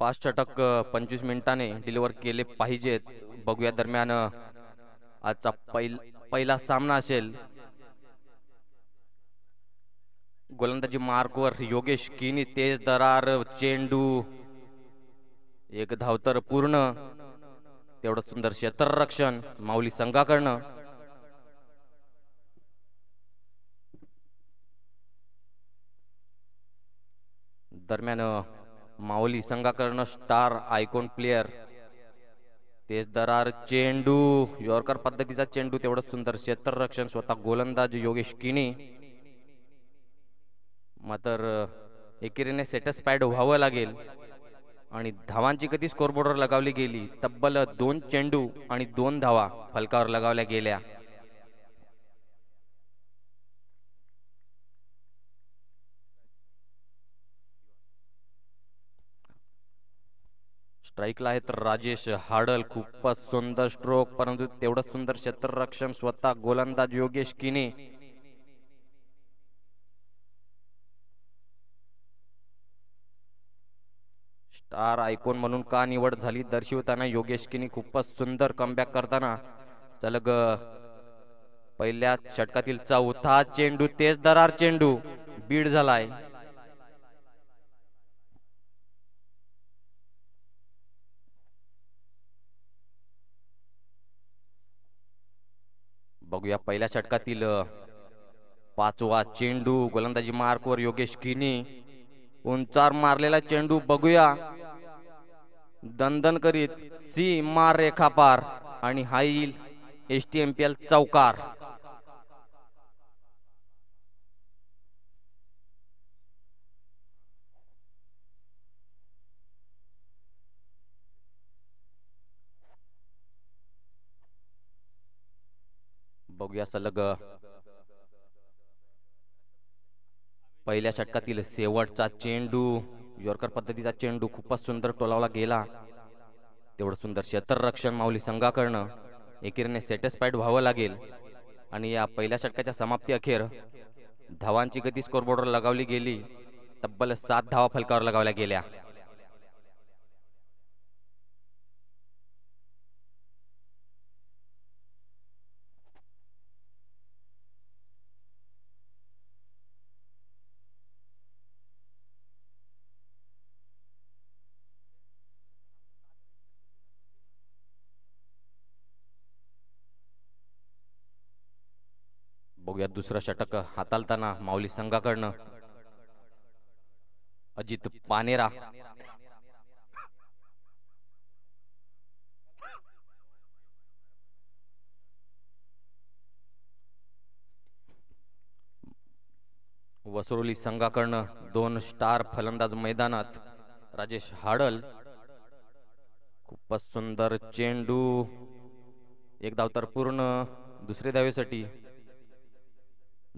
5 षटक 25 मिनिटांनी डिलिव्हर केले पाहिजेत. बघूया दरम्यान आजचा पहिला सामना असेल. गोलंदाजी मार्कवर योगेश किनी, तेज दरार चेंडू, एक धाव तर पूर्ण. तेवढं सुंदर क्षेत्ररक्षण माऊली संघाकडनं. दरम्यान माऊली संघाकडनं स्टार आयकॉन प्लेयर तेज दरार चेंडू, यॉर्कर पद्धतीचा चेंडू, तेवढं सुंदर क्षेत्ररक्षण स्वतः गोलंदाज योगेश किनी. मात्र एकेरीने सॅटिस्फाईड व्हावं लागेल आणि धावांची गती स्कोरबोर्डवर लगावली गेली. तब्बल 2 चेंडू आणि 2 धावा फलकावर लगावल्या गेल्या. स्ट्राईकला आहे तर राजेश हाडल, खूपच सुंदर स्ट्रोक, परंतु तेवढं सुंदर क्षेत्ररक्षण स्वतः गोलंदाज योगेश किनी. स्टार आयकॉन म्हणून का निवड झाली दर्शवताना योगेश किनी खूपच सुंदर कमबॅक करताना. सलग पहिल्या षटकातील चौथा चेंडू, तेज दरार चेंडू, बीड झालाय. बघूया पहिल्या षटकातील 5वा चेंडू, गोलंदाजी मार्कवर योगेश किनी, उंचार मारलेला चेंडू. बघूया दणदण करीत सीमा रेखा पार आणि हाईल STMPL चौकार. बघूया सलग पहिल्या षटकातील शेवटचा चेंडू, यॉर्कर पद्धतीचा चेंडू, खूपच सुंदर टोलावला गेला. तेवढं सुंदर क्षेत्ररक्षण माऊली संघाकडनं. एकेरीने सॅटिस्फाईड व्हावं लागेल आणि या पहिल्या षटकाच्या समाप्ती अखेर धावांची गती स्कोरबोर्डवर लगावली गेली. तब्बल 7 धावा फलकावर लगावल्या गेल्या. बघूया दुसरं षटक हाताळताना माऊली संघाकडनं अजित पानेरा. वसरोली संघाकडनं 2 स्टार फलंदाज मैदानात. राजेश हाडल, खूपच सुंदर चेंडू, एक धाव तर पूर्ण. दुसऱ्या धावेसाठी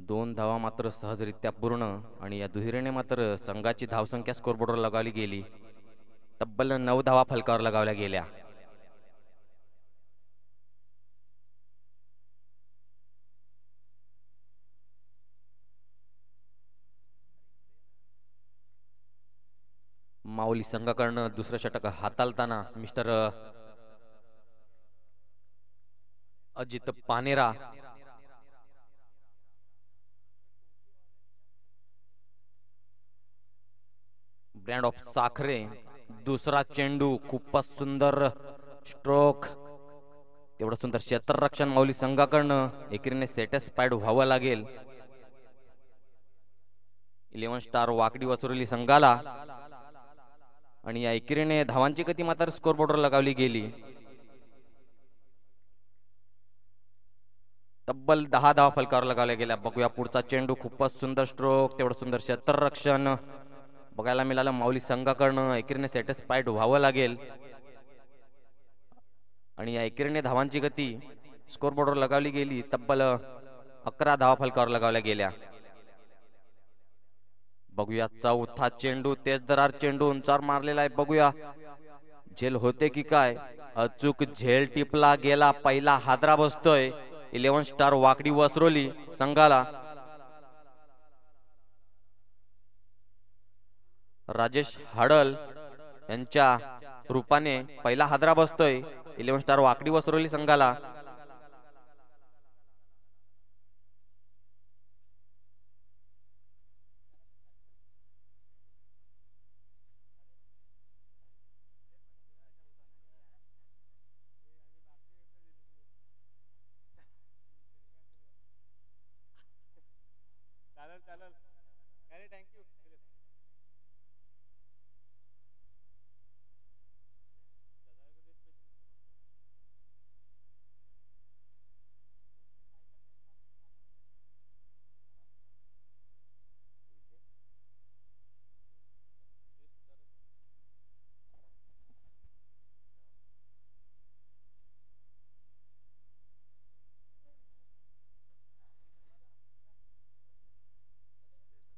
2 धावा मात्र सहजरित्या पूर्ण आणि या दुहेरीने मात्र संघाची धावसंख्या स्कोरबोर्डवर लगावली गेली. तब्बल 9 धावा फलकावर लगावल्या गेल्या. माऊली संघाकडनं दुसरं षटक हाताळताना मिस्टर अजित पानेरा. ब्रँड ऑफ साखरे, दुसरा चेंडू, खूपच सुंदर स्ट्रोक, तेवढं सुंदर क्षेत्ररक्षण माऊली संघाकडनं. एकेरीने सॅटिस्फाईड व्हावं लागेल 11 स्टार वाकडी वसरोली संघाला आणि या एकेरीने धावांची गती मात्र स्कोरबोर्डवर लगावली गेली. तब्बल 10 धावा फलकावर लगावल्या गेल्या. बघूया पुढचा चेंडू, खूपच सुंदर स्ट्रोक, तेवढं सुंदर क्षेत्ररक्षण बघायला मिळालं माऊली संघाकडनं. एकेरीने सॅटिस्फाईड व्हावं लागेल आणि या एकेरीने धावांची गती स्कोरबोर्डवर लगावली गेली. तब्बल 11 धावा फलकावर लगावल्या गेल्या. बघूया चौथा चेंडू, तेज दरार चेंडू, उंचार मारलेला आहे. बघूया झेल होते की काय. अचूक झेल टिपला गेला. पहिला हादरा बसतोय 11 स्टार वाकडी वसरोली संघाला. राजेश हाडल यांच्या रूपाने पहिला हादरा बसतोय 11 स्टार वाकडी वसरोली संघाला.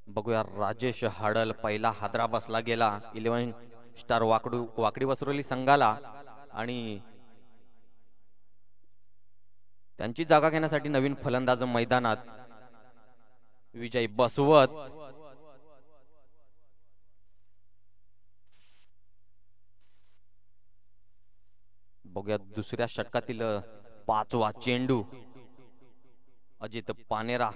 बघूया राजेश हाडल पहिला हादरा बसला गेला 11 स्टार वाकडी वसरोली संघाला आणि त्यांची जागा घेण्यासाठी नवीन फलंदाज मैदानात विजय बसवत. बघूया दुसऱ्या षटकातील 5वा चेंडू अजित पानेरा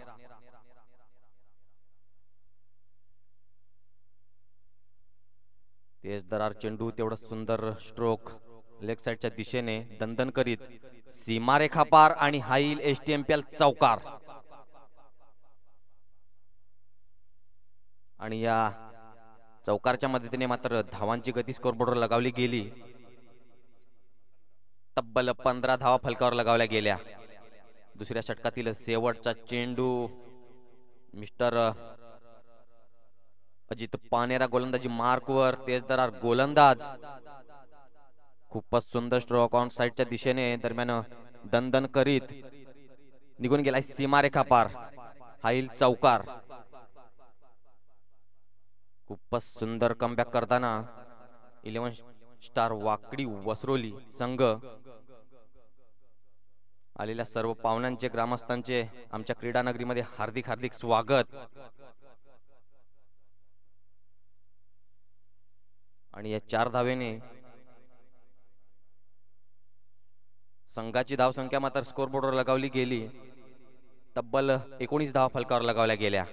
तेज दरार चेंडू तेवढं सुंदर स्ट्रोक लेग साइडच्या दिशेने दंदन करीत सीमारेखा पार आणि हाईल एसटीएमपीएल चौकार. आणि या चौकारच्या मदतीने मात्र धावांची गती स्कोरबोर्डवर लगावली गेली. तब्बल 15 धावा फलकावर लगावल्या गेल्या. दुसऱ्या षटकातील शेवटचा चेंडू मिस्टर अजित पानेरा गोलंदाजी मार्कवर तेज दरार गोलंदाज खूपच सुंदर स्ट्रोक ऑन साइडच्या दिशेने दरम्यान दंदन करीत निघून गेलाय सीमारेखा पार हाईल चौकार. खूपच सुंदर कमबॅक करताना 11 स्टार वाकडी वसरोली संघ आलेल्या सर्व पाहुण्यांचे ग्रामस्थांचे आमच्या क्रीडा नगरीमध्ये हार्दिक हार्दिक स्वागत. आणि या 4 धावेने संघाची धावसंख्या मात्र स्कोरबोर्डवर लगावली गेली. तब्बल 19 धावा फलकावर लगावल्या गेल्या.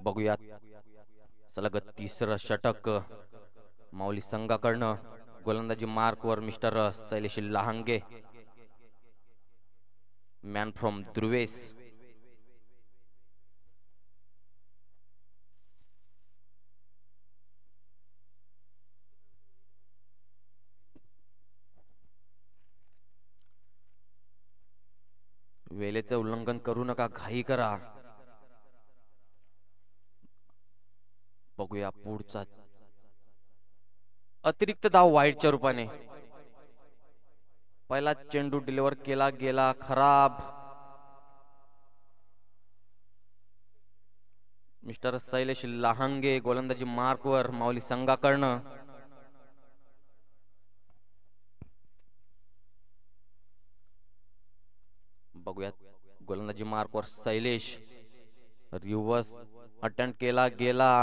बघूयात सलग तिसरं षटक माऊली संघाकडनं गोलंदाजी मार्कवर मिस्टर शैलेश लहांगे मॅन फ्रॉम ध्रुवेस. वेळेचं उल्लंघन करू नका, घाई करा. बघूया पुढचा अतिरिक्त धाव वाईडच्या रूपाने. पहिला चेंडू डिलिव्हर केला गेला खराब. मिस्टर शैलेश लहांगे गोलंदाजी मार्कवर माऊली संघाकडनं. बघूयात गोलंदाजी मार्कवर शैलेश रिव्हर्स अटेम्प्ट केला गेला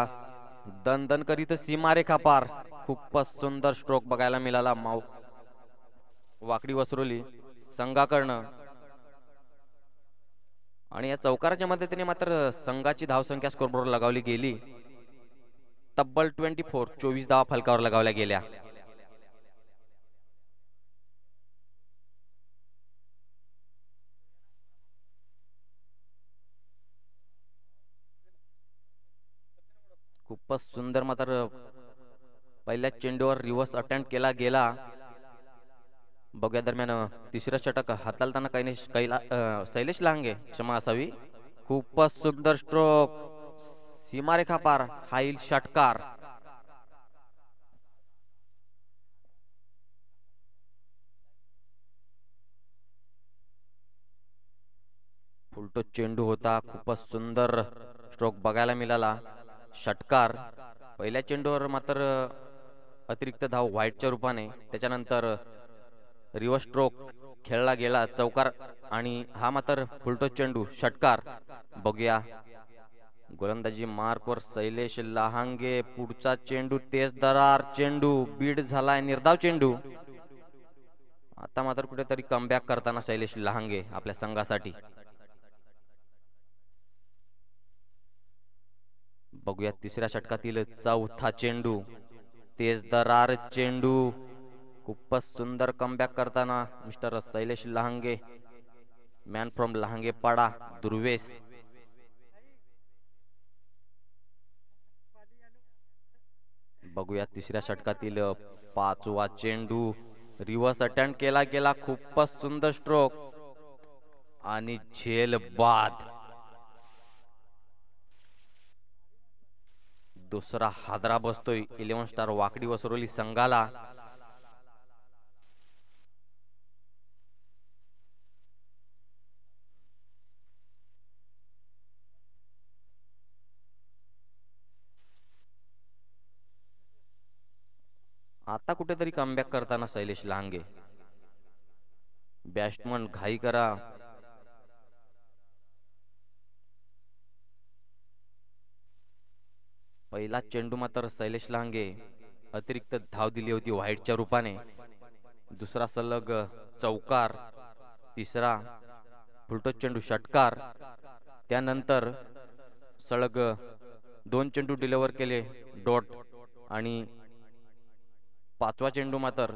दन करीत सीमारेखा पार. खूपच सुंदर स्ट्रोक बघायला मिळाला वाकडी वसरोली संघाकडनं. आणि या चौकाराच्या मदतीने मात्र संघाची धावसंख्या स्कोरबोर्डवर लगावली गेली. तब्बल 24 धावा फलकावर लगावल्या गेल्या. खूपच सुंदर मात्र पहिल्या चेंडूवर रिव्हर्स अटेम्प्ट केला गेला. बघूया दरम्यान तिसरं षटक हाताळताना शैलेश लांगे क्षमा असावी. खूपच सुंदर स्ट्रोक सीमारेखा पार हाईल षटकार. उलटो चेंडू होता, खूपच सुंदर स्ट्रोक बघायला मिळाला. षटकार. पहिल्या चेंडूवर मात्र अतिरिक्त धाव व्हाईटच्या रूपाने, त्याच्यानंतर रिव्हर्स स्ट्रोक खेळला गेला, चौकार, आणि हा मात्र उलटो चेंडू, षटकार. बघूया गोलंदाजी मार्कवर शैलेश लहांगे. पुढचा चेंडू तेज दरार चेंडू, बीड झालाय निर्धाव चेंडू. आता मात्र कुठेतरी कमबॅक करताना शैलेश लहांगे आपल्या संघासाठी. बघूया तिसऱ्या षटकातील चौथा चेंडू, तेज दरार चेंडू. खूपच सुंदर कमबॅक करताना मिस्टर शैलेश लहांगे, मॅन फ्रॉम लहांगे पाडा, दुर्वेस. बघूया तिसऱ्या षटकातील पाचवा चेंडू, रिव्हर्स अटेम्प्ट केला गेला, खूपच सुंदर स्ट्रोक आणि झेल बाद. दुसरा हादरा बसतोय 11 स्टार वाकडी वसरोली संघाला. आता कुठेतरी कमबॅक करताना शैलेश लहांगे. बॅट्समन घाई करा. पहिला चेंडू मात्र शैलेश लहांगे अतिरिक्त धाव दिली होती व्हाईटच्या रूपाने. दुसरा सलग चौकार, तिसरा उलटो चेंडू षटकार, त्यानंतर सलग 2 चेंडू डिलिव्हर केले डॉट, आणि पाचवा चेंडू मात्र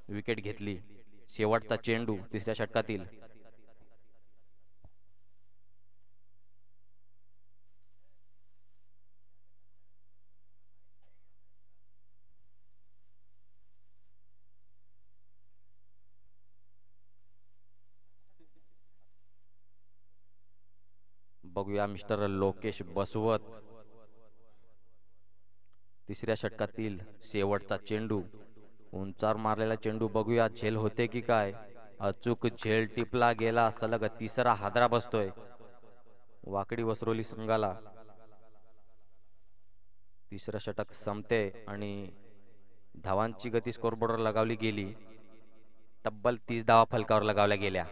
विकेट घेतली. शेवटचा चेंडू तिसऱ्या षटकातील. बघूया मिस्टर लोकेश बसवत. तिसऱ्या षटकातील शेवटचा चेंडू, उंचावर मारलेला चेंडू. बघूया झेल होते की काय. अचूक झेल टिपला गेला. सलग तिसरा हादरा बसतोय वाकडी वसरोली संघाला. तिसरं षटक संपते आणि धावांची गती स्कोरबोर्डवर लगावली गेली. तब्बल 30 धावा फलकावर लगावल्या गेल्या.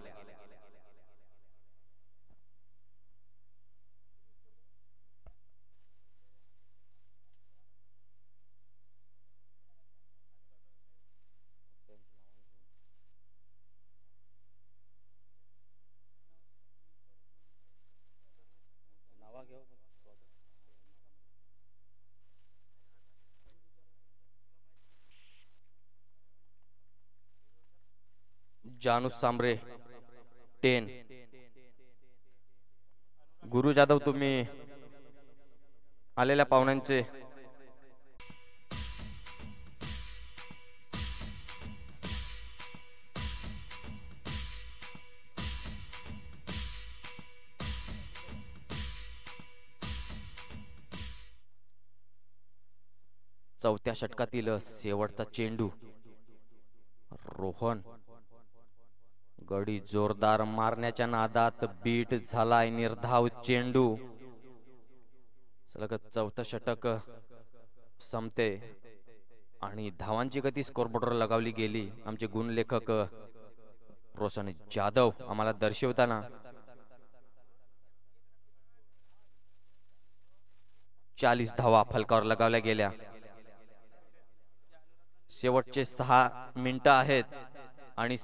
जानू सांबरे 10. गुरु जाधव, तुम्ही आलेल्या पाहुण्यांचे चौथ्या षटकातील शेवटचा चेंडू, रोहन. गडी जोरदार मारण्याच्या नादात बीट झालाय निर्धाव चेंडू. सलग चौथं षटक संपते आणि धावांची गती स्कोरबोर्डवर लगावली गेली. आमचे गुणलेखक रोशन जाधव आम्हाला दर्शवताना 40 धावा फलकावर लगावल्या गेल्या. शेवटचे 6 मिनिटं आहेत आणि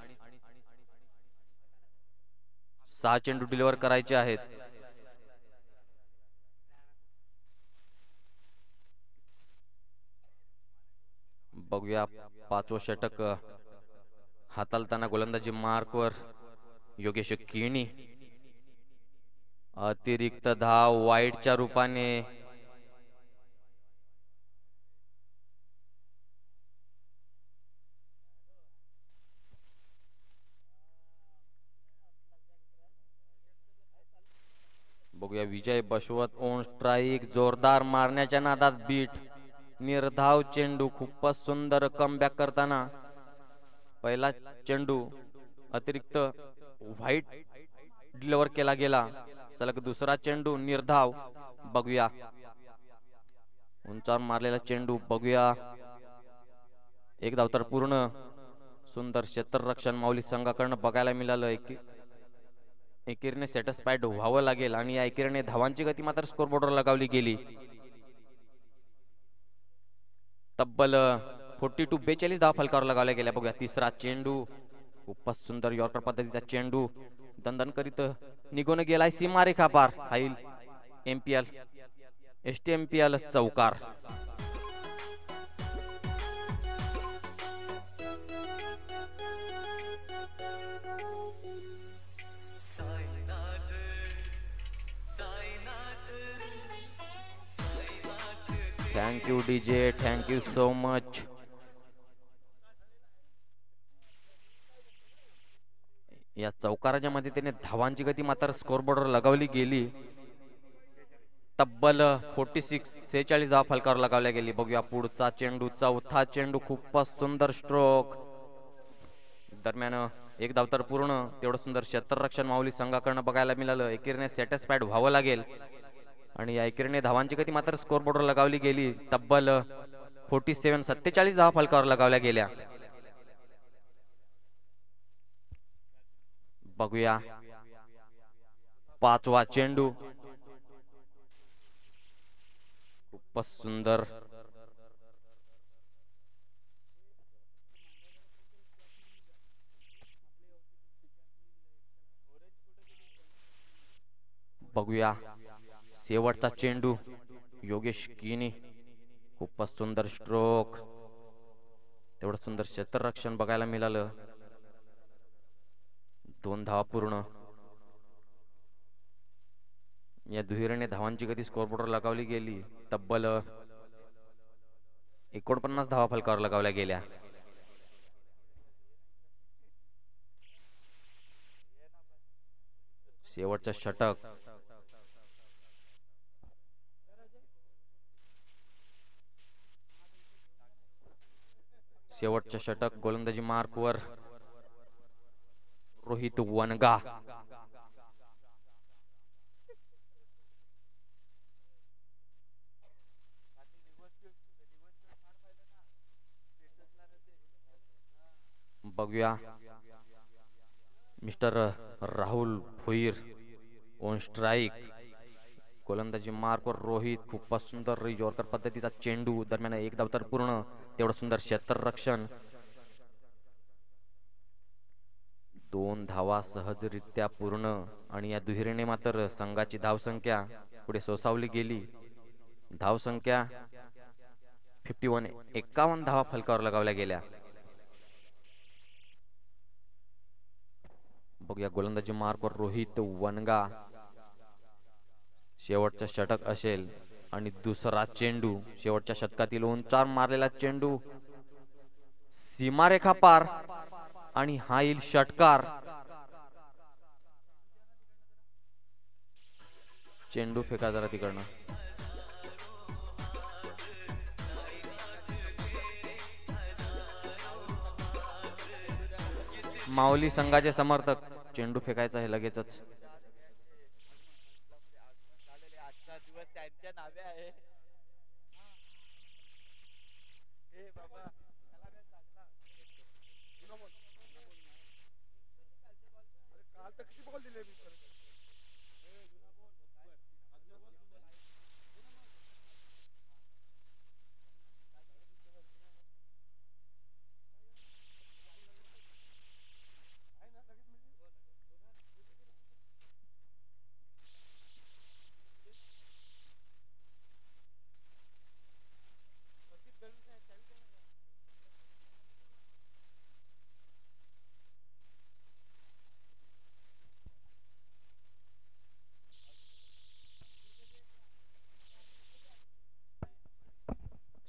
6 चेंडू डिलिव्हर करायचे आहेत. बघूया पाचवं षटक हाताळताना गोलंदाजी मार्कवर योगेश केणी. अतिरिक्त धाव वाईटच्या रूपाने. बघूया विजय बसवत ऑन स्ट्राइक. जोरदार मारण्याच्या नादात बीट, निर्धाव चेंडू. खूपच सुंदर कमबॅक करताना पहिला चेंडू अतिरिक्त व्हाईट डिलिव्हर केला गेला. सलग दुसरा चेंडू निर्धाव. बघूया उंचावर मारलेला चेंडू. बघूया एक धाव तर पूर्ण. सुंदर क्षेत्ररक्षण माऊली संघाकडनं बघायला मिळालं. एकेरीने सॅटिस्फाईड व्हावं लागेल आणि या एकेरीने धावांची गती मात्र स्कोरबोर्डवर लगावली गेली. तब्बल 42 धावा फलकावर लगावल्या गेल्या. बघूया तिसरा चेंडू. खूपच सुंदर यॉर्कर पद्धतीचा चेंडू दंदन करीत निघून गेलाय सीमारेखा पार. हाईल एमपीएल STMPL चौकार. Thank you DJ, thank you so much. या चौकाराच्या मदतीने धावांची गती मात्र स्कोरबोर्डवर लगावली गेली. तब्बल 46 धावा फलकावर लगावल्या गेली. बघूया पुढचा चेंडू. चौथा चेंडू. खूपच सुंदर स्ट्रोक. दरम्यान एक धाव तर पूर्ण. तेवढं सुंदर क्षेत्ररक्षण माऊली संघाकडनं बघायला मिळालं. एकेरीने सॅटिस्फाईड व्हावं लागेल आणि या एकेरीने धावांची गती मात्र स्कोरबोर्डवर लगावली गेली. तब्बल 47 धावा फलकावर लगावल्या गेल्या. बघूया पाचवा चेंडू. खूपच सुंदर. बघूया शेवटचा चेंडू. योगेश किनी. खूपच सुंदर स्ट्रोक. तेवढं सुंदर क्षेत्ररक्षण बघायला मिळालं. 2 धावा पूर्ण. या दुहेरीने धावांची गती स्कोरबोर्डवर लगावली गेली. तब्बल 49 धावा फलकावर लगावल्या गेल्या. शेवटचं षटक. शेवटच्या षटक गोलंदाजी मार्कवर रोहित वनगा. बघूया mister Rahul Bhoir on strike. गोलंदाजी मार्कवर रोहित. खूपच सुंदर यॉर्कर पद्धतीचा चेंडू. दरम्यान एक धाव तर पूर्ण. तेवढं सुंदर क्षेत्ररक्षण. 2 धावा सहजरित्या पूर्ण आणि या दुहेरीने मात्र संघाची धावसंख्या पुढे सोसावली गेली. धावसंख्या 51 धावा फलकावर लगावल्या गेल्या. बघूया गोलंदाजी मार्कवर रोहित वनगा. शेवटचं षटक असेल आणि दुसरा चेंडू. शेवटच्या षटकातील उंचावर मारलेला चेंडू सीमारेखा पार आणि हा येईल षटकार. चेंडू फेका जरा तिकडनं. माऊली संघाचे समर्थक चेंडू फेकायचा आहे लगेचच.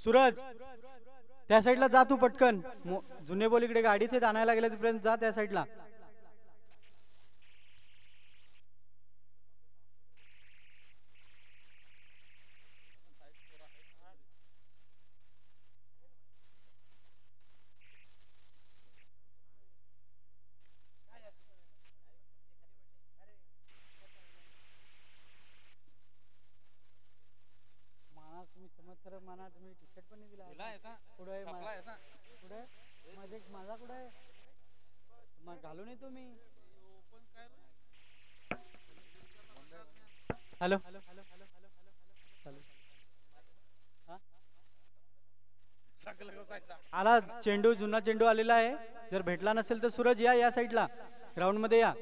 सूरज त्या साईडला जा तू पटकन. जुने बोलीकडे गाडीत आणायला गेले तिपर्यंत जा त्या साईडला. पण नाही दिला. कुठे आहे कुठे माझे माझा कुठे आहे मग घालून येतो मी. हॅलो आला चेंडू, जुना चेंडू आलेला आहे. जर भेटला नसेल तर सूरज या साईडला ग्राउंड मध्ये या.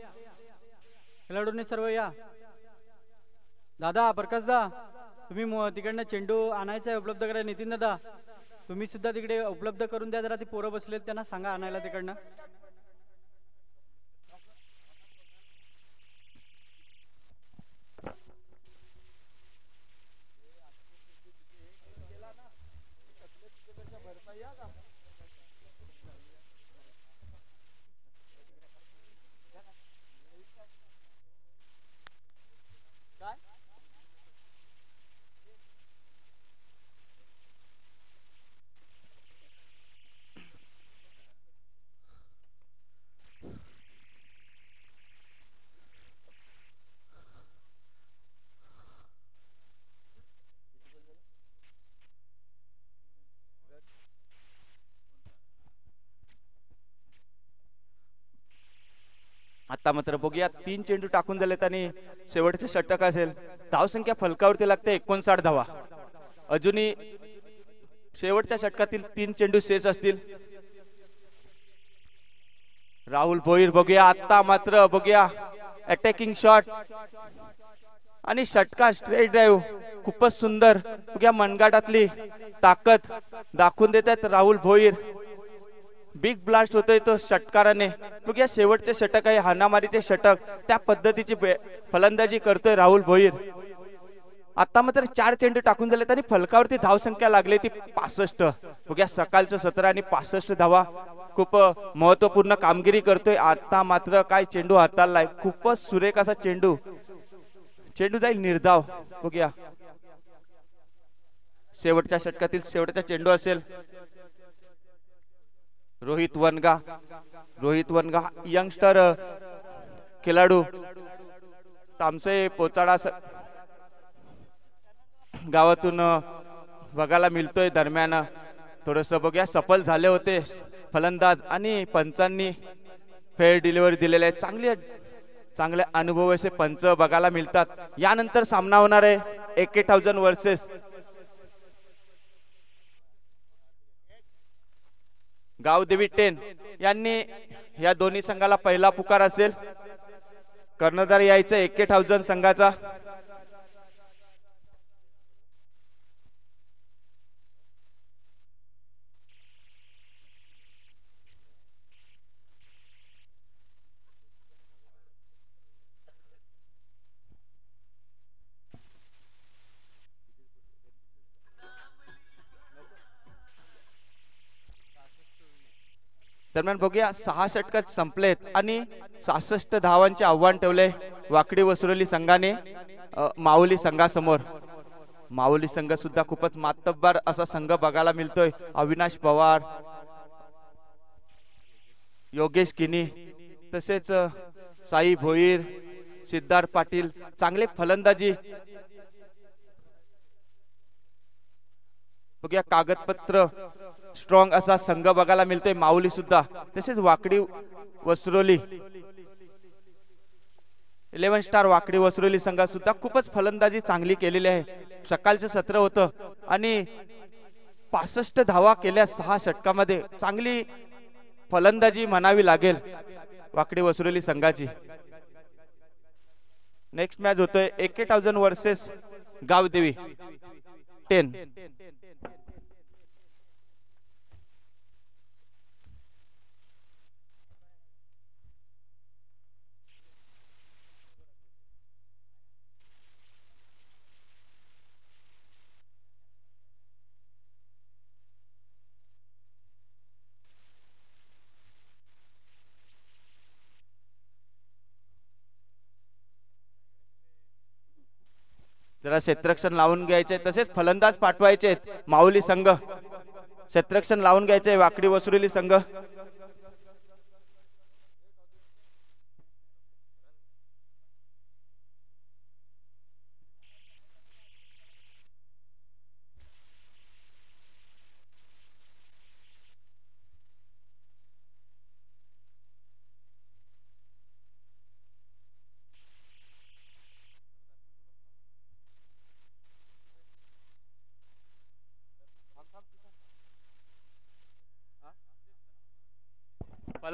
खेळाडूंनी सर्व या. दादा प्रकाश दा तुम्ही तिकडनं चेंडू आणायचा आहे, उपलब्ध करा. नितीन दादा तुम्ही सुद्धा तिकडे उपलब्ध करून द्या. जरा ती पोरं बसलेत त्यांना सांगा आणायला तिकडनं. आता मात्र बघूया 3 चेंडू टाकून झालेत आणि शेवटचे षटक असेल. धावसंख्या फलकावरती लागते 59 धावा. अजूनही शेवटच्या षटकातील 3 चेंडू शेष असतील. राहुल भोईर बघूया आता मात्र बघूया अटॅकिंग शॉट आणि षटका स्ट्रेट ड्राईव्ह खूपच सुंदर. बघूया मनगाटातली ताकद दाखवून देतात राहुल भोईर. बिग ब्लास्ट होतोय तो षटकाराने. बघूया शेवटचे षटक आहे हाणामारीचे षटक, त्या पद्धतीची फलंदाजी करतोय राहुल भोईर. आता मात्र 4 चेंडू टाकून झालेत आणि फलकावरती धावसंख्या लागली ती 65. बघूया सकाळचं 17 आणि 65 धावा. खूप महत्वपूर्ण कामगिरी करतोय. आता मात्र काय चेंडू हाताळलाय, खूपच सुरेख असा चेंडू. चेंडू जाईल निर्धाव. बघूया शेवटच्या षटकातील शेवटचा चेंडू असेल. रोहित वनगा यंगस्टर खेळाडू तामसे पोचाडा गावातून बघायला मिळतोय. दरम्यान थोडस बघूया सफल झाले होते फलंदाज आणि पंचांनी फेअर डिलिव्हरी दिलेले आहे. चांगले अनुभव असे पंच बघायला मिळतात. यानंतर सामना होणार आहे AK1000 वर्सेस गावदेवी 10 यांनी. या दोन्ही संघाला पहिला पुकार असेल. कर्णधार यायचं AK1000 संघाचा. दरम्यान बघूया 6 षटकात संपलेत आणि 66 धावांचे आव्हान ठेवले वाकडी वसरोली संघाने माऊली संघासमोर. माऊली संघ सुद्धा खूपच मातब्बर असा संघ बघायला मिळतोय. अविनाश पवार, योगेश किनी, तसेच साई भोईर, सिद्धार्थ पाटील चांगले फलंदाजी. बघूया कागदपत्र स्ट्रॉंग असा संघ बघायला मिळतोय माऊली सुद्धा. तसेच वाकडी वसरोली 11 स्टार वाकडी वसरोली संघ सुद्धा खूपच फलंदाजी चांगली केलेली आहे. सकाळचं सत्र होतं आणि 65 धावा केल्या 6 षटकामध्ये. चांगली फलंदाजी म्हणावी लागेल वाकडी वसरोली संघाची. नेक्स्ट मॅच होतोय AK1000 वर्सेस गावदेवी 10. जरा क्षेत्ररक्षण लावून घ्यायचे, तसेच फलंदाज पाठवायचे माऊली संघ. क्षेत्ररक्षण लावून घ्यायचे वाकडी वसुरेली संघ.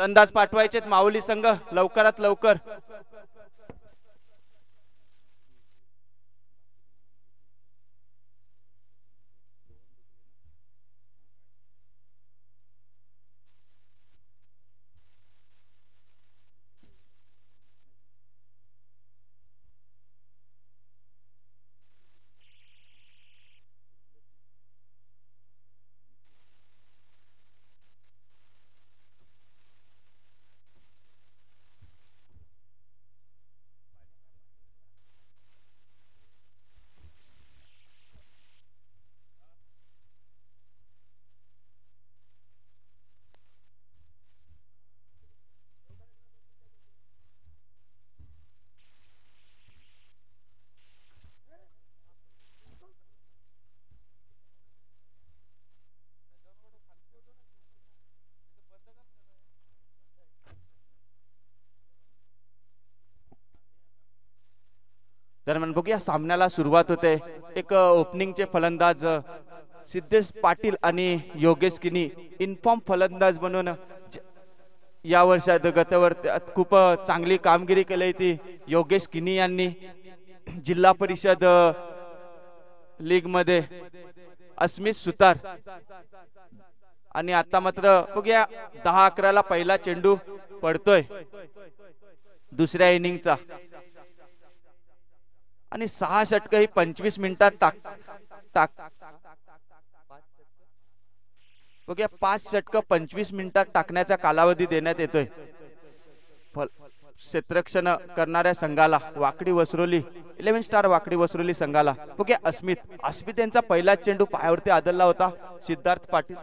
फलंदाज पाठवायचेत माऊली संघ लवकरात लवकर. दरम्यान बघूया सामन्याला सुरुवात होते. एक ओपनिंगचे फलंदाज सिद्धेश पाटील आणि योगेश किनी इन्फॉर्म फलंदाज म्हणून या वर्षात गतवर्षात खूप चांगली कामगिरी केली ती योगेश किनी यांनी जिल्हा परिषद लीग मध्ये. अस्मित सुतार आणि आता मात्र बघूया 10-11 पहिला चेंडू पडतोय दुसऱ्या इनिंगचा आणि 6 षटक ही 25 मिनिटात टाक बघूया 5 षटक 25 मिनिटात टाकण्याचा कालावधी देण्यात येतोय क्षेत्ररक्षण करणाऱ्या संघाला वाकडी वसरोली 11 स्टार वाकडी वसरोली संघाला. बघूया अस्मित यांचा पहिला चेंडू पायावरती आदळला होता सिद्धार्थ पाटील.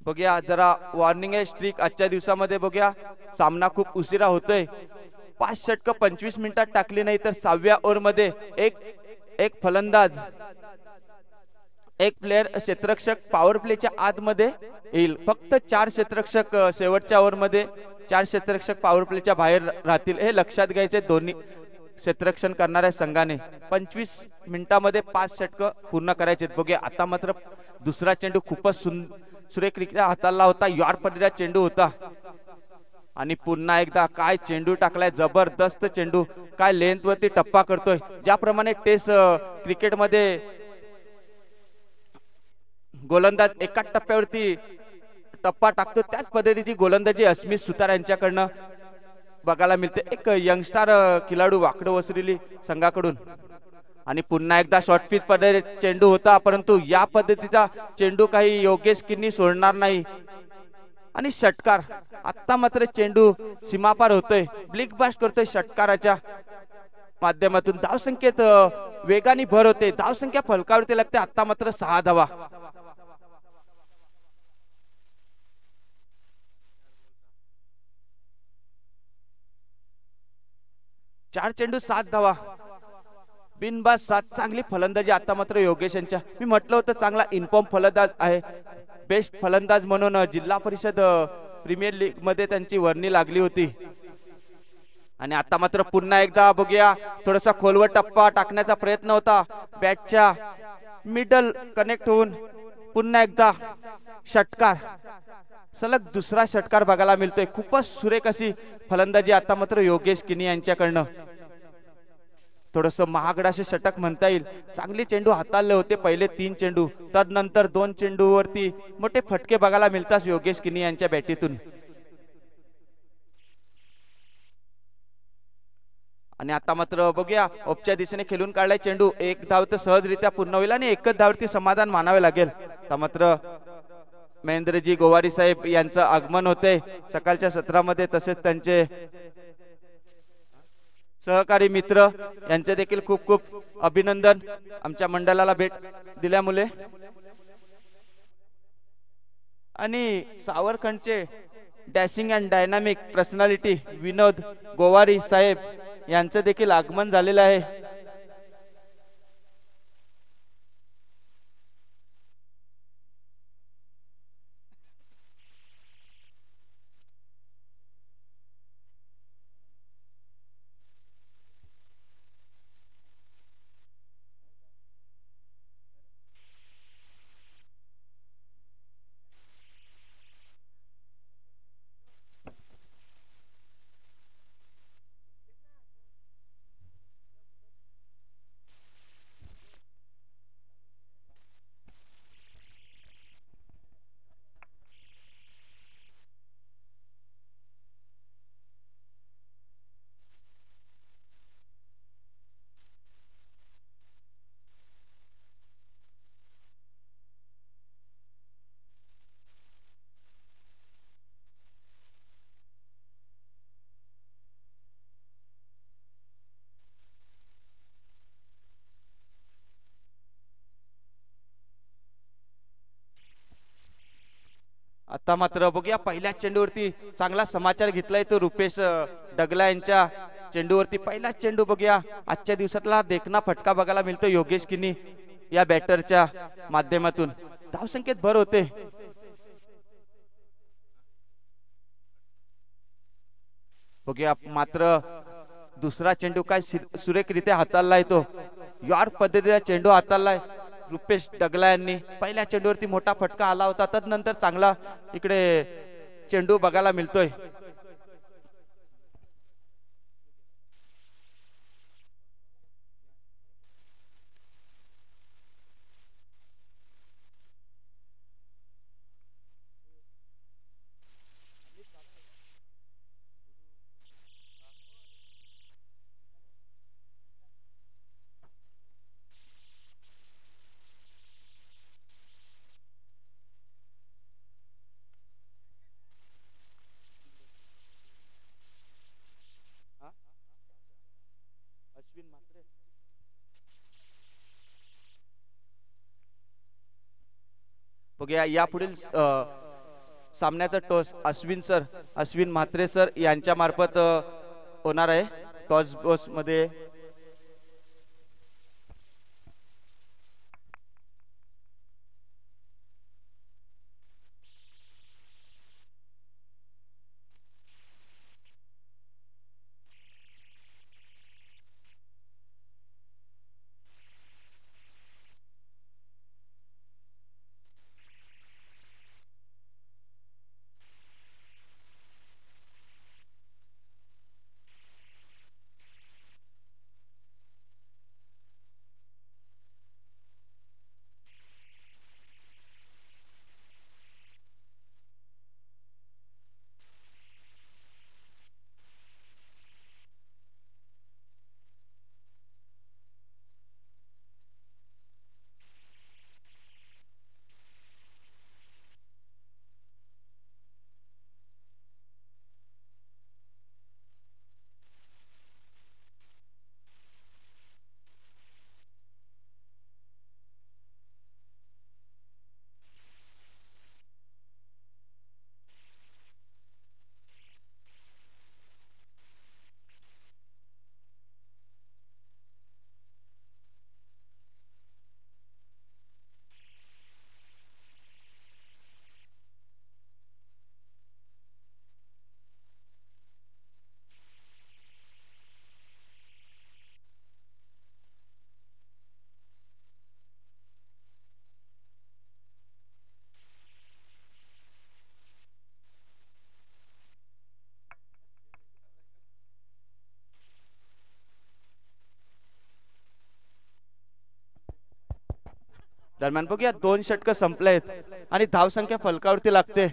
बघूया जरा वॉर्निंग आहे स्ट्रिक आजच्या दिवसामध्ये. बघूया सामना खूप उशिरा होतोय. 5 षटक 25 मिनिटात टाकली नाही तर 6व्या ओव्हर मध्ये एक फलंदाज एक प्लेयर क्षेत्ररक्षक पॉवर प्लेच्या आतमध्ये येईल. फक्त 4 क्षेत्ररक्षक शेवटच्या ओव्हर मध्ये 4 क्षेत्ररक्षक पॉवर प्लेच्या बाहेर राहतील हे लक्षात घ्यायचे दोन्ही क्षेत्ररक्षण करणाऱ्या संघाने. 25 मिनिटांमध्ये 5 षटक पूर्ण करायचे. बघूया आता मात्र दुसरा चेंडू खूपच सुरेखरित्या हाताळला होता. यॉर्क पडलेला चेंडू होता आणि पुन्हा एकदा काय चेंडू टाकलाय जबरदस्त चेंडू. काय लेंथ वरती टप्पा करतोय. ज्याप्रमाणे टेस्ट क्रिकेटमध्ये गोलंदाज एका टप्प्यावरती टप्पा टाकतो त्याच पद्धतीची गोलंदाजी अस्मित सुतार यांच्याकडनं बघायला मिळते. एक यंगस्टार खिलाडू वाकड वसरेली संघाकडून. आणि पुन्हा एकदा शॉर्ट पिच पडलेला चेंडू होता परंतु या पद्धतीचा चेंडू काही योगेश किनी सोडणार नाही. आणि षटकार आता मात्र चेंडू सीमापार होतोय. ब्लिक बास्ट करतोय षटकाराच्या माध्यमातून. धावसंख्येत वेगाने भर होते. धावसंख्या फलकावरती लागते. आता मात्र 6 धावा. 4 चेंडू 7 धावा. बिनबाद 7. चांगली फलंदाजी आता मात्र योगेश यांच्या. मी म्हटलं होतं चांगला इन्फॉर्म फलंदाज आहे. बेस्ट फलंदाज म्हणून जिल्हा परिषद प्रीमियर लीग मध्ये त्यांची वर्णी लागली होती. आणि आता मात्र पुन्हा एकदा बघूया थोडासा खोलवर टप्पा टाकण्याचा प्रयत्न होता. बॅटच्या मिडल कनेक्ट होऊन पुन्हा एकदा षटकार. सलग दुसरा षटकार बघायला मिळतोय. खूपच सुरेख अशी फलंदाजी आता मात्र योगेश किनी यांच्याकडनं. थोडस महागड असे षटक म्हणता येईल. चांगले चेंडू हाताळले होते पहिले 3 चेंडू. तदनंतर 2 चेंडूवरती मोठे फटके बघायला मिळतात योगेश किनी यांच्या बॅटीतून. आणि आता मात्र बघूया ऑफच्या दिशेने खेळून काढलाय चेंडू. 1 धाव तर सहजरित्या पूर्ण होईल आणि 1च धाववरती समाधान मानावे लागेल. आता मात्र महेंद्रजी गोवारी साहेब यांचं आगमन होते सकाळच्या सत्रामध्ये. तसेच त्यांचे सहकारी मित्र यांचे देखील खूप खूप अभिनंदन आमच्या मंडळाला भेट दिल्यामुळे. आणि सावरखंडचे डॅशिंग अँड डायनामिक पर्सनॅलिटी विनोद गोवारी साहेब यांचं देखील आगमन झालेलं आहे. आता मात्र बघूया पहिल्या चेंडूवरती चांगला समाचार घेतलाय तो रुपेश डगला यांच्या चेंडूवरती पहिला चेंडू बघूया आजच्या दिवसातला देखना फटका बघायला मिळतो योगेश किनी या बॅटरच्या माध्यमातून धावसंख्येत भर होते. बघूया मात्र दुसरा चेंडू काय सुरेखरित्या हाताळलाय तो यॉर्क पद्धतीचा चेंडू हाताळलाय रुपेश डगला यांनी. पहिल्या चेंडूवरती मोठा फटका आला होता तदनंतर चांगला इकडे चेंडू बघायला मिळतोय. बघूया या पुढील सामन्याचा टॉस अश्विन म्हात्रे सर यांच्या मार्फत होणार आहे. टॉस बॉस मध्ये दरम्यान बघूया 2 षटक संपलेत आणि धावसंख्या फलकावरती लागते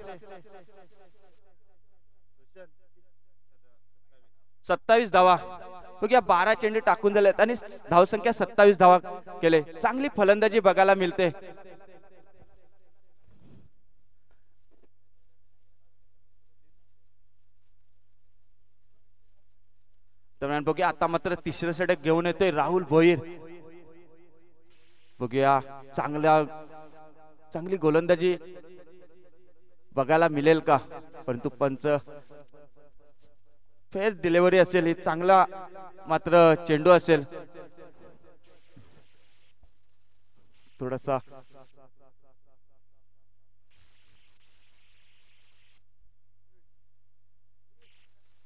27 धावा. बघूया 12 चेंडू टाकून दिलेत आणि धावसंख्या 27 धावा केले. चांगली फलंदाजी बघायला मिळते. दरम्यान बघूया आता मात्र तिसरं षटक घेऊन येतोय राहुल भोईर. बघूया चांगली गोलंदाजी बघायला मिळेल का, परंतु पंच फेर डिलिव्हरी असेल. ही चांगला मात्र चेंडू असेल. थोडासा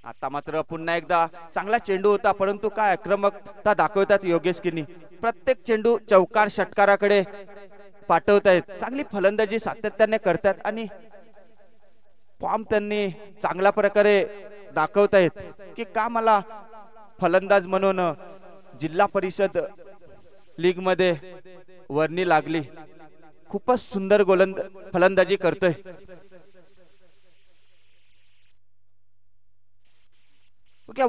आता मात्र पुन्हा एकदा चांगला चेंडू होता, परंतु काय आक्रमकता दाखवतात योगेश किनी. प्रत्येक चेंडू चौकार षटकाराकडे पाठवतायत. चांगली फलंदाजी सातत्याने करतात आणि फॉर्म त्यांनी चांगल्या प्रकारे दाखवतायत की का मला फलंदाज म्हणून जिल्हा परिषद लीग मध्ये वर्णी लागली. खूपच सुंदर फलंदाजी करतोय.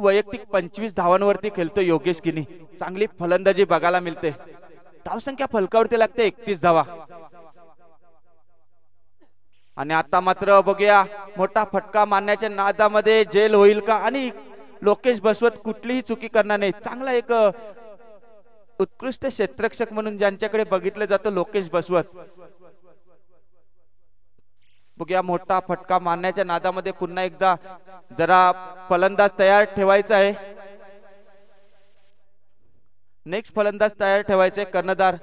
वैयक्तिक 25 धावांवरती खेळतो योगेश किनी. चांगली फलंदाजी बघायला मिळते. धावसंख्या फलकावरती लागते 31 धावा. आणि आता मात्र बघूया मोठा फटका मारण्याच्या नादामध्ये जेल होईल का, आणि लोकेश बसवत कुठलीही चुकी करणार नाही. चांगला एक उत्कृष्ट क्षेत्ररक्षक म्हणून ज्यांच्याकडे बघितलं जातं लोकेश बसवत. बघूया मोठा फटका मारण्याच्या नादामध्ये पुन्हा एकदा जरा फलंदाज तयार ठेवायचा आहे. नेक्स्ट फलंदाज तयार ठेवायचे कर्णधार.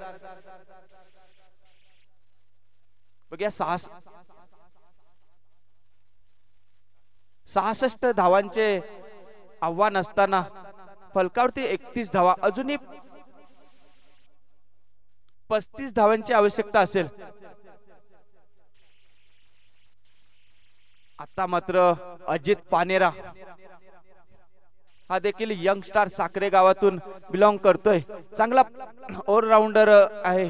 बघूया 66 धावांचे आव्हान असताना फलकावरती 31 धावा, अजूनही 35 धावांची आवश्यकता असेल. आता मात्र अजित पानेरा हा देखील यंग स्टार साखरे गावातून बिलॉंग करतोय. चांगला ऑलराऊंडर आहे.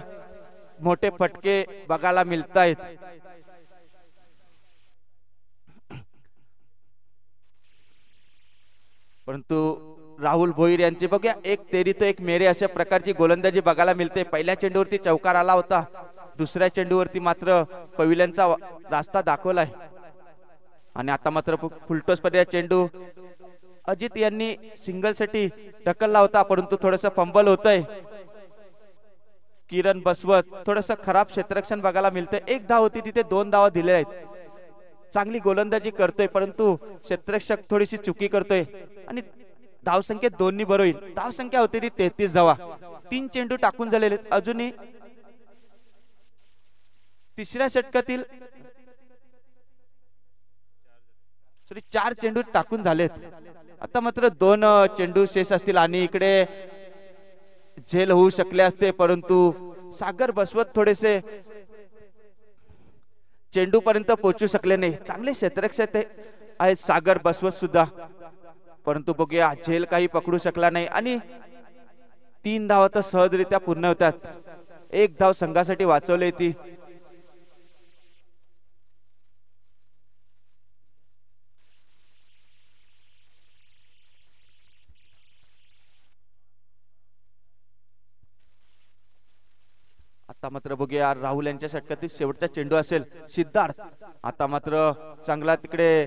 मोठे फटके बघायला मिळत आहेत. परंतु राहुल भोईर यांची बघूया एक तेरी तो एक मेरे अशा प्रकारची गोलंदाजी बघायला मिळते. पहिल्या चेंडूवरती चौकार आला होता, दुसऱ्या चेंडूवरती मात्र पविलियनचा रास्ता दाखवलाय. आणि आता मात्र फुलटॉस पर्याय चेंडू अजित यांनी सिंगल साठी ढकलला होता, परंतु थोडस फंबल होतंय. किरण बसवत थोडस खराब क्षेत्ररक्षण बघायला मिळतंय. एक धाव होती तिथे 2 धावा दिल्या आहेत. चांगली गोलंदाजी करतोय परंतु क्षेत्ररक्षक थोडीशी चुकी करतोय आणि धावसंख्येत 2 बरोबर होईल. धावसंख्या होती ती 33 धावा. 3 चेंडू टाकून झालेले अजूनही तिसऱ्या षटकातील 4 चेंडू टाकून झालेत. आता मात्र 2 चेंडू शेष असतील आणि इकडे झेल होऊ शकले असते, परंतु सागर बसवत थोडेसे चेंडू पर्यंत पोहोचू शकले नाही. चांगले क्षेत्ररक्षक आहेत सागर बसवत सुद्धा, परंतु बघूया झेल काही पकडू शकला नाही आणि 3 धावा तर सहजरित्या पूर्ण होतात. 1 धाव संघासाठी वाचवली ती. आता मात्र बघूया राहुल यांच्या षटकातील शेवटचा चेंडू असेल. सिद्धार्थ आता मात्र चांगला तिकडे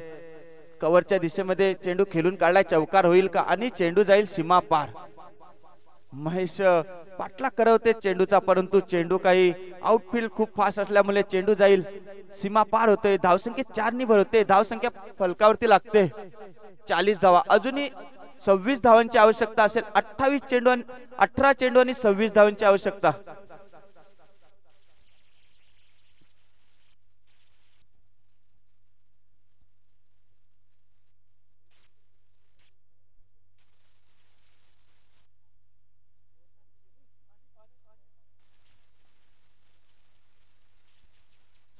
कव्हरच्या दिशेमध्ये चेंडू खेळून काढलाय. चौकार होईल का आणि चेंडू जाईल सीमा पार. महेश पाटला करवते चेंडूचा, परंतु चेंडू काही आउटफील्ड खूप फास्ट असल्यामुळे चेंडू जाईल सीमा पार होते. धावसंख्या 4 भर होते. धावसंख्या फलकावरती लागते 40 धावा. अजूनही 26 धावांची आवश्यकता असेल. 18 चेंडू आणि 26 धावांची आवश्यकता.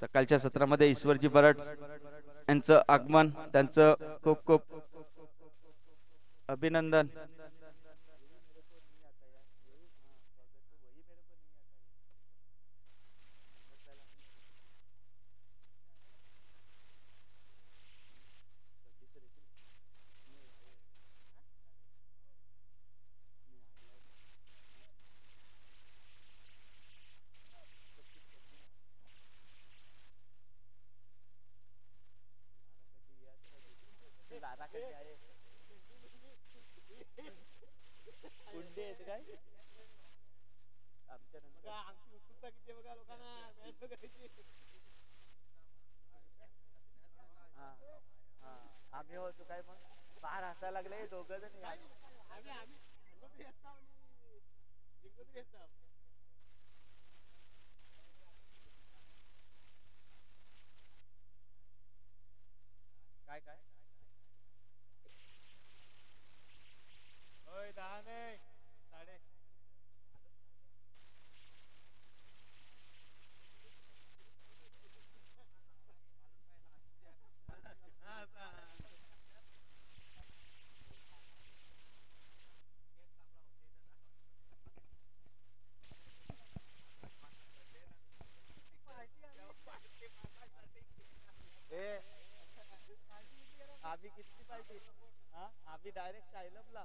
सकाळच्या सत्रामध्ये ईश्वरजी बरड यांचं आगमन, त्यांचं खूप खूप अभिनंदन. आम्ही होतो काय मग बाहेर हसायला लागले दोघं जण. काय काय होय 10 नाही 7.5. आम्ही किती पाहिजे? आम्ही डायरेक्ट सायलमला.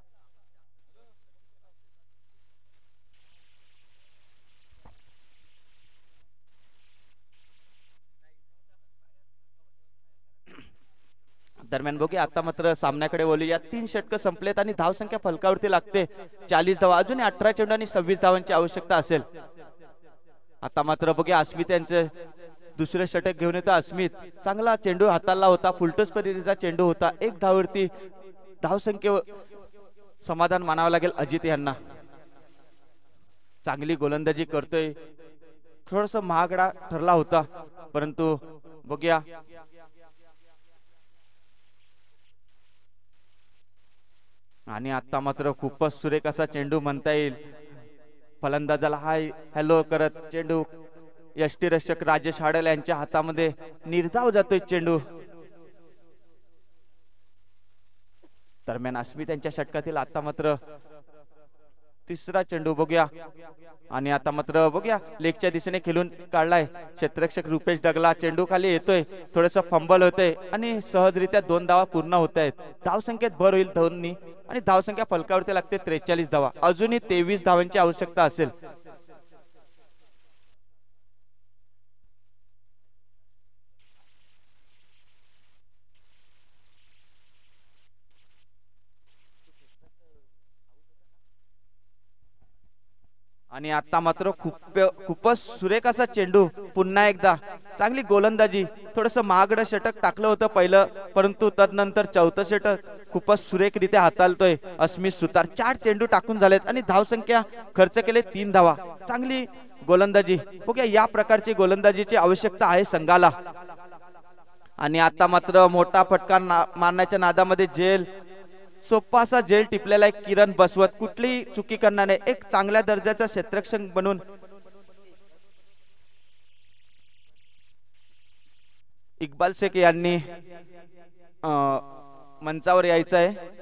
दरम्यान बघूया आता मात्र सामन्याकडे बोलूया. 3 षटक संपलेत आणि धावसंख्या फलकावरती लागते 40 धावा. अजून 18 चेंडू आणि 26 धावांची आवश्यकता असेल. आता मात्र बघूया अस्मित यांचे दुसरे षटक घेऊन येतो अस्मित. चांगला चेंडू हाताळला होता, फुलटोस पद्धतीचा चेंडू होता. एक धाववरती धावसंख्ये समाधान मानावं लागेल अजित यांना. चांगली गोलंदाजी करतोय. थोडस महागडा ठरला होता, परंतु बघूया. आणि आता मात्र खूपच सुरेख असा चेंडू म्हणता येईल. फलंदाजाला हाय हॅलो करत चेंडू यष्टीरक्षक राजेश हाडल यांच्या हातामध्ये निर्धाव जातोय चेंडू. दरम्यान अस्मित यांच्या षटकातील आता मात्र तिसरा चेंडू बघूया. आणि आता मात्र बघूया लेगच्या दिशेने खेळून काढलाय क्षेत्ररक्षक रुपेश डगला. चेंडू खाली येतोय, थोडस फंबल होतंय आणि सहजरित्या 2 धावा पूर्ण होत आहेत. धावसंख्येत भर होईल धोनी आणि धावसंख्या फलकावरती लागते 43 धावा. अजूनही 23 धावांची आवश्यकता असेल. आणि आता मात्र खूपच सुरेख असा चेंडू. पुन्हा एकदा चांगली गोलंदाजी. थोडस महागडं षटक टाकलं होतं पहिलं, परंतु तदनंतर चौथं षटक खूपच सुरेखरित्या हाताळतोय अस्मित सुतार. 4 चेंडू टाकून झालेत आणि धावसंख्या खर्च केले 3 धावा. चांगली गोलंदाजी. बघूया या प्रकारची गोलंदाजीची आवश्यकता आहे संघाला. आणि आता मात्र मोठा फटका मारण्याच्या नादामध्ये जेल सोपा असा जेल टिपलेला एक किरण बसवत कुठलीही चुकी करणार नाही. एक चांगल्या दर्जाचा क्षेत्ररक्षक बनून इक्बाल शेख यांनी मंचावर यायचं आहे.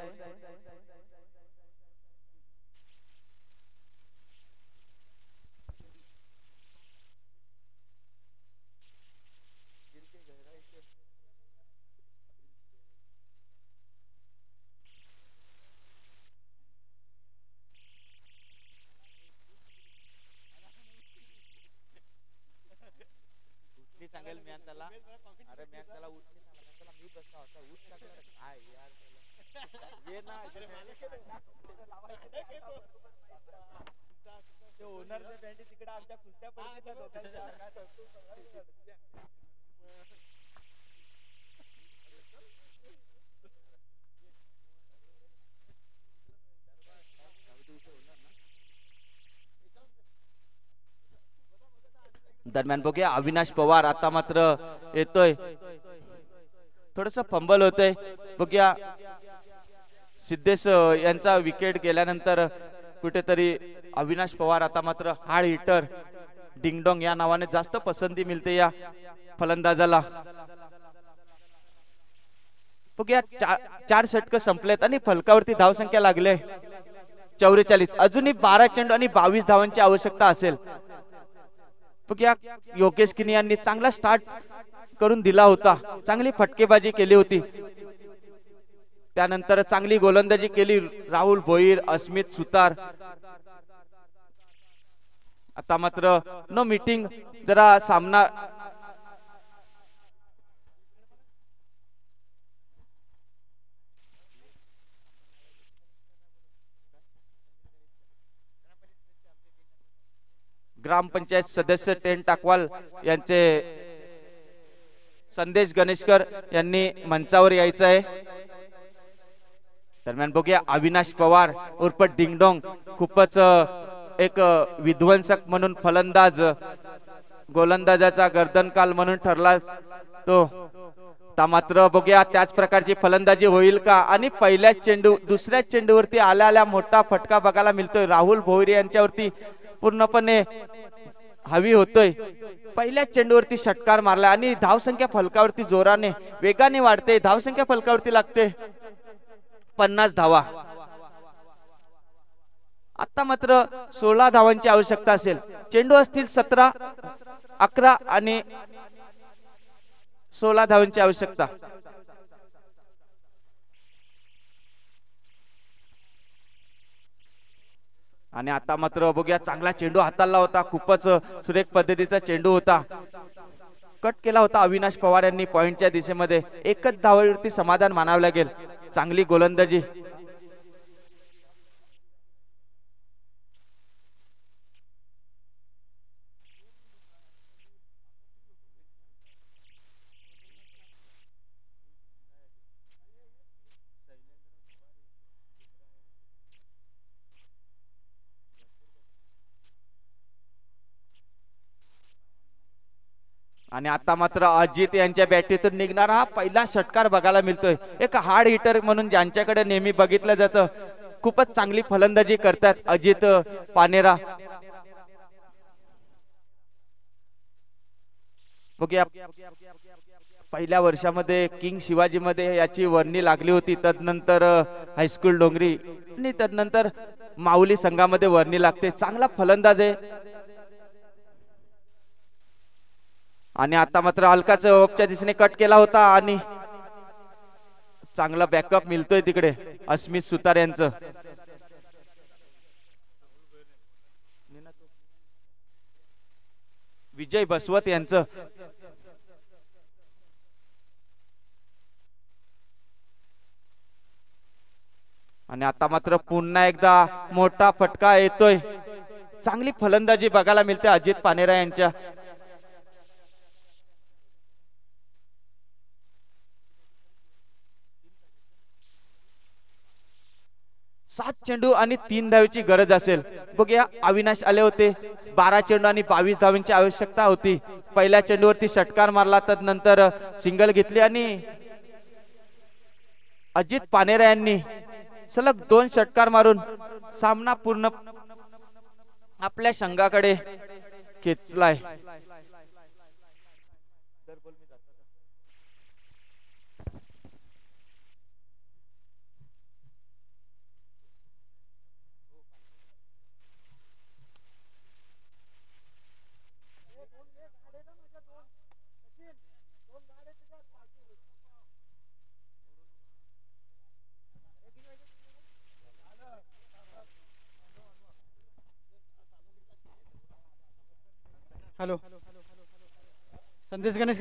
दरम्यान बघूया अविनाश पवार आता मात्र येतोय. थोडस फंबल होतंय. बघूया सिद्धेश यांचा विकेट गेल्यानंतर कुठेतरी अविनाश पवार आता मात्र हार्ड हिटर डिंगडोंग या नावाने जास्त पसंती मिळते या फलंदाजाला. बघूया 4 षटक संपलेत आणि फलकावरती धावसंख्या लागले 44. अजूनही 12 चेंडू आणि 22 धावांची आवश्यकता असेल. बघूया योगेश किनी यांनी चांगला स्टार्ट करून दिला होता. चांगली फटकेबाजी केली होती. त्यानंतर चांगली गोलंदाजी केली राहुल भोईर, अस्मित सुतार. आता मात्र नो मीटिंग जरा सामना ग्रामपंचायत सदस्य टेन टाकवाल यांचे संदेश गणेशकर यांनी मंचावर यायचं आहे. दरम्यान बघूया अविनाश पवार उर्फ डिंगडोंग खूपच एक विध्वंसक म्हणून फलंदाज, गोलंदाजाचा गर्दनकाल म्हणून ठरला तो. मात्र बघूया त्याच प्रकारची फलंदाजी होईल का. आणि पहिल्या चेंडू दुसऱ्या चेंडूवरती आल्या मोठा फटका बघायला मिळतोय. राहुल भोईर यांच्यावरती पूर्णपणे हवी होतोय. पहिल्या चेंडूवरती षटकार मारला आणि धावसंख्या फलकावरती जोराने वेगाने वाढते. धावसंख्या फलकावरती लागते 50 धावा. आता मात्र 16 धावांची आवश्यकता असेल. चेंडू असतील 17, 11 आणि 16 धावांची आवश्यकता. आणि आता मात्र बघूया चांगला चेंडू हाताळला होता. खूपच सुरेख पद्धतीचा चेंडू होता. कट केला होता अविनाश पवार यांनी पॉइंटच्या दिशेमध्ये. एकच धावेवरती समाधान मानावं लागेल. चांगली गोलंदाजी. आणि आता मात्र अजित यांच्या बॅटीतून निघणारा हा पहिला षटकार बघायला मिळतोय. एक हार्ड हिटर म्हणून ज्यांच्याकडे नेहमी बघितलं जातं, खूपच चांगली फलंदाजी करतात अजित पानेरा. बघूया पहिल्या वर्षामध्ये किंग शिवाजी मध्ये याची वर्णी लागली होती, तदनंतर हायस्कूल डोंगरी आणि तदनंतर माऊली संघामध्ये वर्णी लागते. चांगला फलंदाज आहे. आणि आता मात्र हलकाच ऑफच्या दिशेने कट केला होता आणि चांगला बॅकअप मिळतोय तिकडे अस्मित सुतार यांचं. विजय बसवत यांचं. आणि आता मात्र पुन्हा एकदा मोठा फटका येतोय. चांगली फलंदाजी बघायला मिळते अजित पानेरा यांच्या. 7 चेंडू आणि 3 धावेची गरज असेल. बघूया अविनाश आले होते. 12 चेंडू आणि 22 धावांची आवश्यकता होती. पहिल्या चेंडूवरती षटकार मारला, तदनंतर सिंगल घेतली आणि अजित पानेरा यांनी सलग 2 षटकार मारून सामना पूर्ण आपल्या संघाकडे खेचलाय. हॅलो, संदेश गणेश